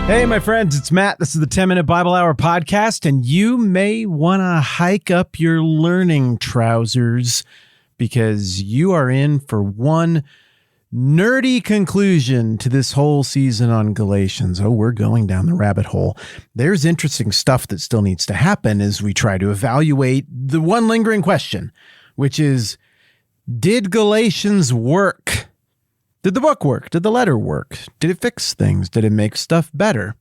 Hey, my friends, it's Matt. This is the 10-Minute Bible Hour podcast, and you may want to hike up your learning trousers because you are in for one nerdy conclusion to this whole season on Galatians. Oh, we're going down the rabbit hole. There's interesting stuff that still needs to happen as we try to evaluate the one lingering question, which is, did Galatians work? Did the book work? Did the letter work? Did it fix things? Did it make stuff better?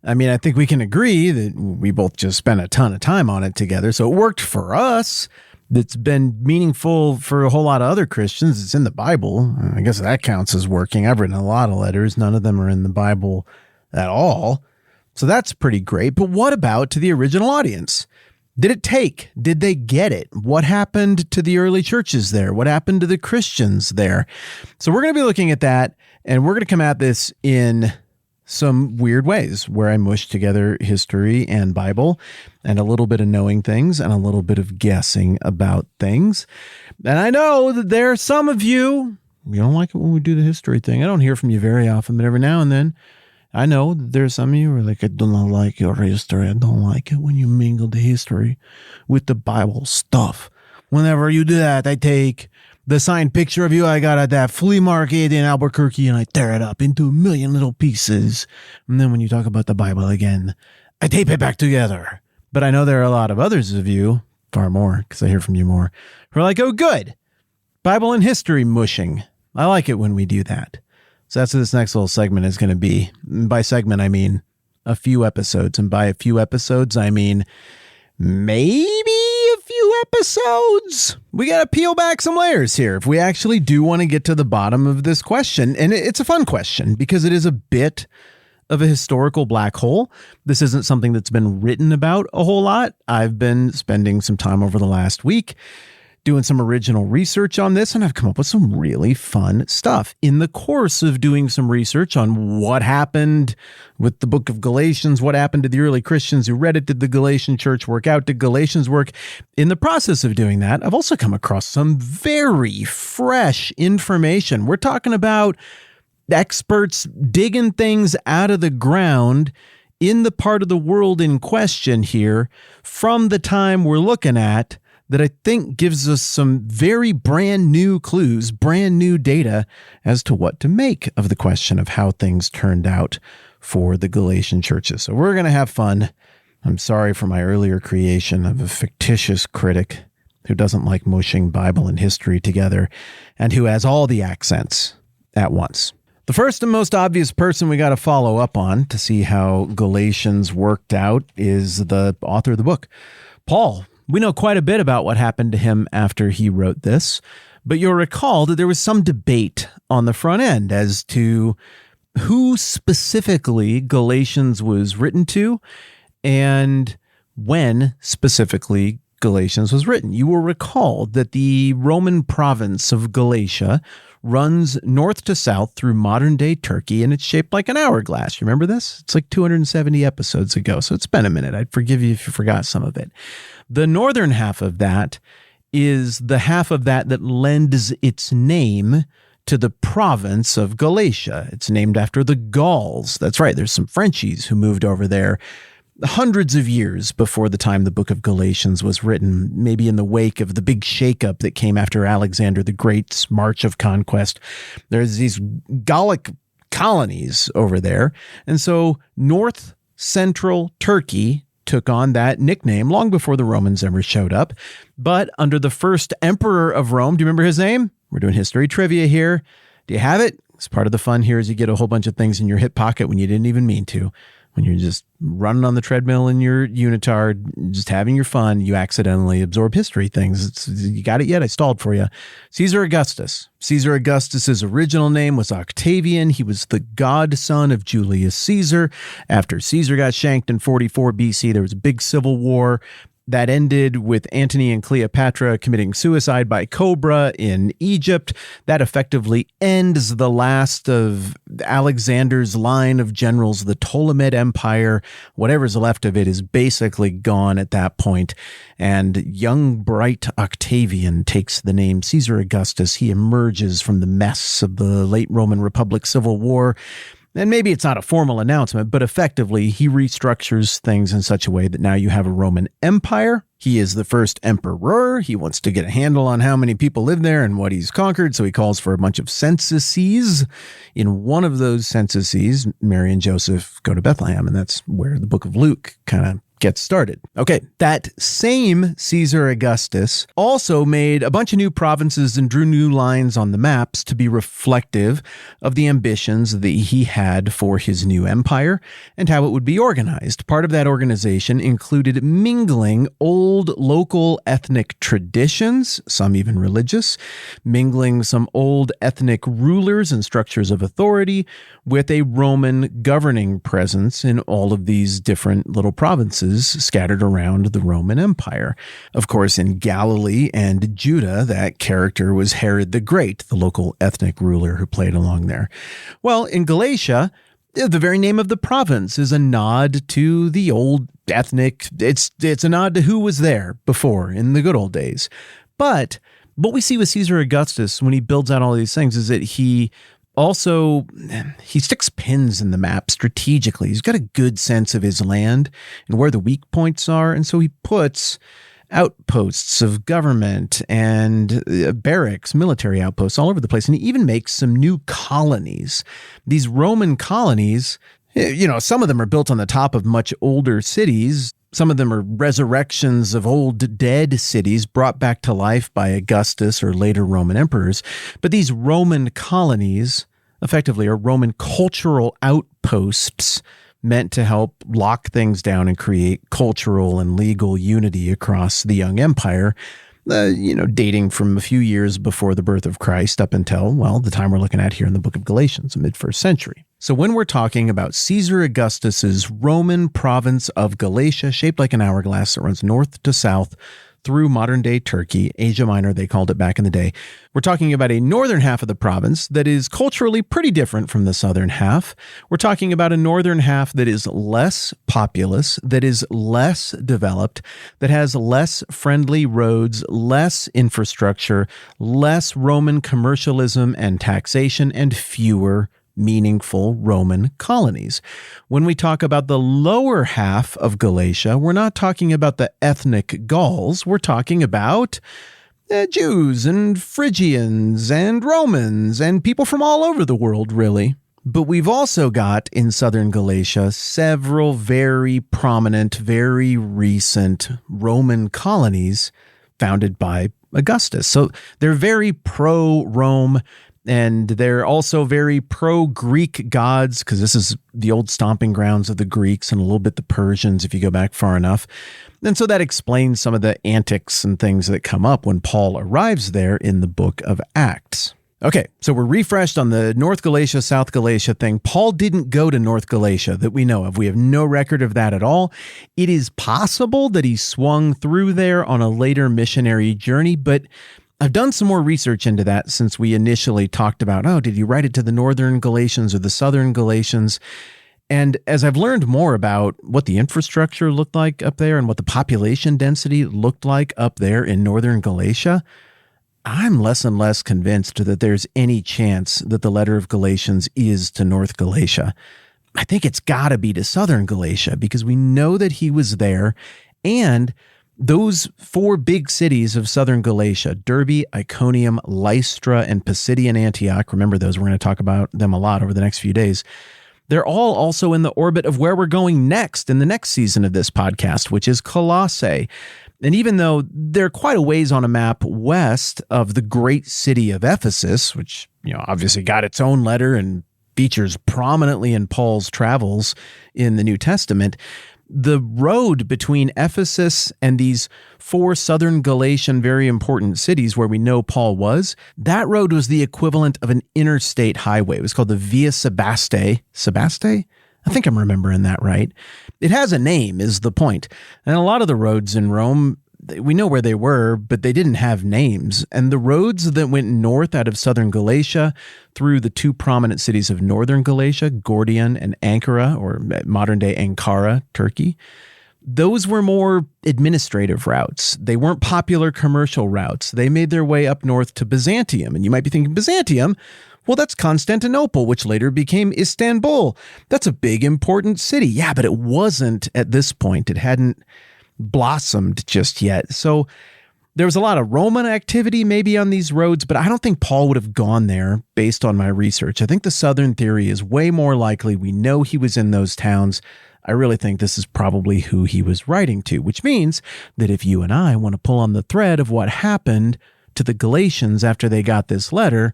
I mean, I think we can agree that we both just spent a ton of time on it together, so it worked for us. It's been meaningful for a whole lot of other Christians. It's in the Bible. I guess that counts as working. I've written a lot of letters. None of them are in the Bible at all. So that's pretty great. But what about to the original audience? Did it take? Did they get it? What happened to the early churches there? What happened to the Christians there? So we're going to be looking at that, and we're going to come at this in some weird ways where I mush together history and Bible and a little bit of knowing things and a little bit of guessing about things. And I know that there are some of you don't like it when we do the history thing. I don't hear from you very often, but every now and then I know that there are some of you who are like, I do not like your history. I don't like it when you mingle the history with the Bible stuff. Whenever you do that, I take the signed picture of you I got at that flea market in Albuquerque and I tear it up into a million little pieces. And then when you talk about the Bible again, I tape it back together. But I know there are a lot of others of you, far more, because I hear from you more, who are like, oh, good. Bible and history mushing. I like it when we do that. So that's what this next little segment is going to be. And by segment, I mean a few episodes. And by a few episodes, I mean maybe a few episodes. We got to peel back some layers here if we actually do want to get to the bottom of this question. And it's a fun question because it is a bit of a historical black hole. This isn't something that's been written about a whole lot. I've been spending some time over the last week doing some original research on this, and I've come up with some really fun stuff. In the course of doing some research on what happened with the book of Galatians, what happened to the early Christians who read it, did the Galatian church work out, did Galatians work? In the process of doing that, I've also come across some very fresh information. We're talking about experts digging things out of the ground in the part of the world in question here from the time we're looking at, that I think gives us some very brand new clues, brand new data as to what to make of the question of how things turned out for the Galatian churches. So we're going to have fun. I'm sorry for my earlier creation of a fictitious critic who doesn't like mushing Bible and history together and who has all the accents at once. The first and most obvious person we got to follow up on to see how Galatians worked out is the author of the book, Paul. We know quite a bit about what happened to him after he wrote this, but you'll recall that there was some debate on the front end as to who specifically Galatians was written to and when specifically Galatians was written. You will recall that the Roman province of Galatia runs north to south through modern-day Turkey, and it's shaped like an hourglass. You remember this? It's like 270 episodes ago, so it's been a minute. I'd forgive you if you forgot some of it. The northern half of that is the half of that lends its name to the province of Galatia. It's named after the Gauls. That's right, there's some Frenchies who moved over there hundreds of years before the time the book of Galatians was written, maybe in the wake of the big shakeup that came after Alexander the Great's march of conquest. There's these Gallic colonies over there. And so north central Turkey took on that nickname long before the Romans ever showed up. But under the first emperor of Rome, do you remember his name? We're doing history trivia here. Do you have it? It's part of the fun here is you get a whole bunch of things in your hip pocket when you didn't even mean to. When you're just running on the treadmill in your unitard, just having your fun, you accidentally absorb history things. You got it yet? I stalled for you. Caesar Augustus. Caesar Augustus's original name was Octavian. He was the godson of Julius Caesar. After Caesar got shanked in 44 BC, there was a big civil war that ended with Antony and Cleopatra committing suicide by cobra in Egypt. That effectively ends the last of Alexander's line of generals. The Ptolemaic Empire, whatever's left of it, is basically gone at that point. And young, bright Octavian takes the name Caesar Augustus. He emerges from the mess of the late Roman Republic civil war. And maybe it's not a formal announcement, but effectively he restructures things in such a way that now you have a Roman Empire. He is the first emperor. He wants to get a handle on how many people live there and what he's conquered, so he calls for a bunch of censuses. In one of those censuses, Mary and Joseph go to Bethlehem, and that's where the book of Luke kind of gets started. Okay, that same Caesar Augustus also made a bunch of new provinces and drew new lines on the maps to be reflective of the ambitions that he had for his new empire and how it would be organized. Part of that organization included mingling old local ethnic traditions, some even religious, mingling some old ethnic rulers and structures of authority with a Roman governing presence in all of these different little provinces scattered around the Roman Empire. Of course, in Galilee and Judah, that character was Herod the Great, the local ethnic ruler who played along there. Well, in Galatia, the very name of the province is a nod to the old ethnic. It's a nod to who was there before in the good old days. But what we see with Caesar Augustus when he builds out all these things is that he sticks pins in the map strategically. He's got a good sense of his land and where the weak points are. And so he puts outposts of government and barracks, military outposts all over the place. And he even makes some new colonies. These Roman colonies, some of them are built on the top of much older cities. Some of them are resurrections of old dead cities brought back to life by Augustus or later Roman emperors. But these Roman colonies effectively are Roman cultural outposts meant to help lock things down and create cultural and legal unity across the young empire, dating from a few years before the birth of Christ up until, the time we're looking at here in the book of Galatians, the mid-first century. So when we're talking about Caesar Augustus's Roman province of Galatia, shaped like an hourglass that runs north to south through modern-day Turkey, Asia Minor, they called it back in the day, we're talking about a northern half of the province that is culturally pretty different from the southern half. We're talking about a northern half that is less populous, that is less developed, that has less friendly roads, less infrastructure, less Roman commercialism and taxation, and fewer meaningful Roman colonies. When we talk about the lower half of Galatia, we're not talking about the ethnic Gauls. We're talking about Jews and Phrygians and Romans and people from all over the world, really. But we've also got in southern Galatia several very prominent, very recent Roman colonies founded by Augustus. So they're very pro-Rome. And they're also very pro-Greek gods, because this is the old stomping grounds of the Greeks and a little bit the Persians if you go back far enough. And so that explains some of the antics and things that come up when Paul arrives there in the book of Acts. Okay, so we're refreshed on the North Galatia, South Galatia thing. Paul didn't go to North Galatia that we know of. We have no record of that at all. It is possible that he swung through there on a later missionary journey, but I've done some more research into that since we initially talked about, did he write it to the northern Galatians or the southern Galatians? And as I've learned more about what the infrastructure looked like up there and what the population density looked like up there in northern Galatia, I'm less and less convinced that there's any chance that the letter of Galatians is to North Galatia. I think it's got to be to southern Galatia because we know that he was there, and those four big cities of southern Galatia, Derbe, Iconium, Lystra, and Pisidian Antioch, remember those, we're going to talk about them a lot over the next few days, they're all also in the orbit of where we're going next in the next season of this podcast, which is Colossae. And even though they're quite a ways on a map west of the great city of Ephesus, which obviously got its own letter and features prominently in Paul's travels in the New Testament, the road between Ephesus and these four southern Galatian very important cities where we know Paul was, that road was the equivalent of an interstate highway. It was called the Via Sebaste. Sebaste? I think I'm remembering that right. It has a name, is the point. And a lot of the roads in Rome, we know where they were, but they didn't have names. And the roads that went north out of southern Galatia through the two prominent cities of northern Galatia, Gordion and Ankara, or modern-day Ankara, Turkey, those were more administrative routes. They weren't popular commercial routes. They made their way up north to Byzantium. And you might be thinking, Byzantium? Well, that's Constantinople, which later became Istanbul. That's a big, important city. Yeah, but it wasn't at this point. It hadn't blossomed just yet. So there was a lot of Roman activity maybe on these roads, but I don't think Paul would have gone there based on my research. I think the southern theory is way more likely. We know he was in those towns. I really think this is probably who he was writing to, which means that if you and I want to pull on the thread of what happened to the Galatians after they got this letter,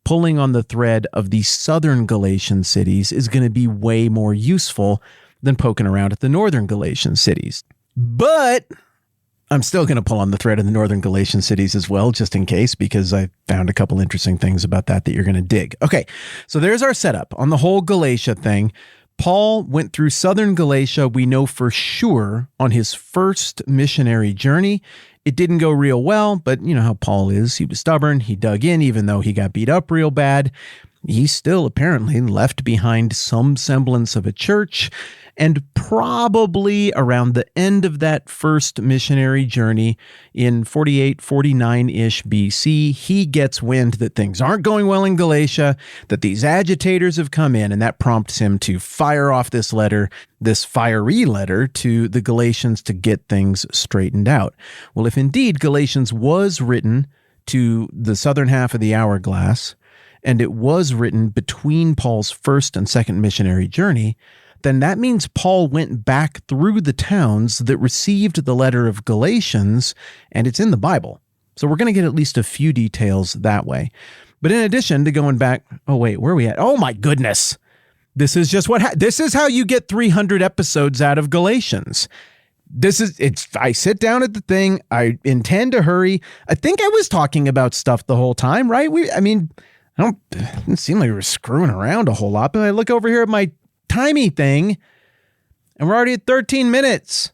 pulling on the thread of the southern Galatian cities is going to be way more useful than poking around at the northern Galatian cities. But I'm still going to pull on the thread of the northern Galatian cities as well, just in case, because I found a couple interesting things about that you're going to dig. Okay, so there's our setup on the whole Galatia thing. Paul went through southern Galatia, we know for sure, on his first missionary journey. It didn't go real well, but you know how Paul is. He was stubborn. He dug in, even though he got beat up real bad. He still apparently left behind some semblance of a church. And probably around the end of that first missionary journey in 48, 49-ish BC, he gets wind that things aren't going well in Galatia, that these agitators have come in, and that prompts him to fire off this letter, this fiery letter to the Galatians to get things straightened out. Well, if indeed Galatians was written to the southern half of the hourglass, and it was written between Paul's first and second missionary journey, then that means Paul went back through the towns that received the letter of Galatians, and it's in the Bible. So we're going to get at least a few details that way. But in addition to going back, oh wait, where are we at? Oh my goodness. This is just this is how you get 300 episodes out of Galatians. I sit down at the thing. I intend to hurry. I think I was talking about stuff the whole time, right? It didn't seem like we were screwing around a whole lot, but I look over here at my timey thing, and we're already at 13 minutes.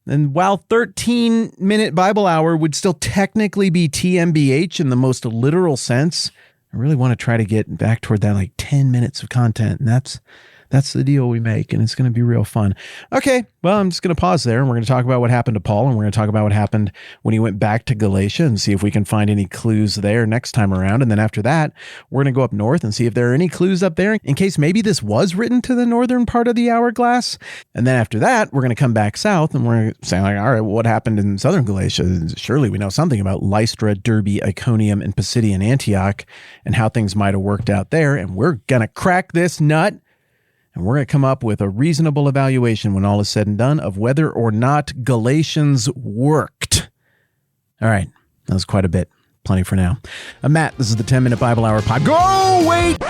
And while 13-minute Bible hour would still technically be TMBH in the most literal sense, I really want to try to get back toward that like 10 minutes of content. And that's the deal we make, and it's going to be real fun. Okay, well, I'm just going to pause there, and we're going to talk about what happened to Paul, and we're going to talk about what happened when he went back to Galatia and see if we can find any clues there next time around. And then after that, we're going to go up north and see if there are any clues up there in case maybe this was written to the northern part of the hourglass. And then after that, we're going to come back south, and we're going to say, like, all right, well, what happened in southern Galatia? Surely we know something about Lystra, Derbe, Iconium, and Pisidian Antioch and how things might have worked out there. And we're going to crack this nut. And we're going to come up with a reasonable evaluation when all is said and done of whether or not Galatians worked. All right. That was quite a bit. Plenty for now. I'm Matt. This is the 10-Minute Bible Hour Pod. Go! Wait!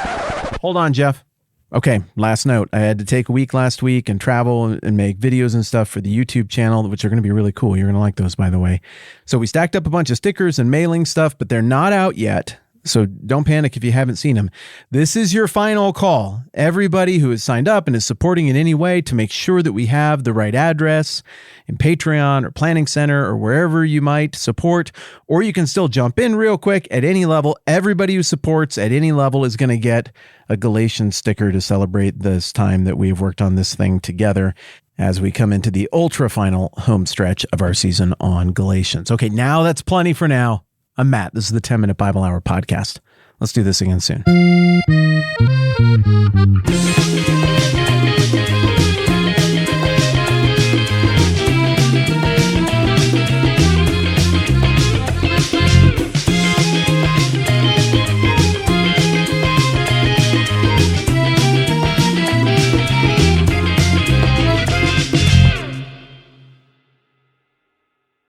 Hold on, Jeff. Okay, last note. I had to take a week last week and travel and make videos and stuff for the YouTube channel, which are going to be really cool. You're going to like those, by the way. So we stacked up a bunch of stickers and mailing stuff, but they're not out yet. So don't panic if you haven't seen them. This is your final call. Everybody who has signed up and is supporting in any way to make sure that we have the right address in Patreon or Planning Center or wherever you might support, or you can still jump in real quick at any level. Everybody who supports at any level is going to get a Galatians sticker to celebrate this time that we've worked on this thing together as we come into the ultra final home stretch of our season on Galatians. Okay, now that's plenty for now. I'm Matt. This is the 10-Minute Bible Hour Podcast. Let's do this again soon.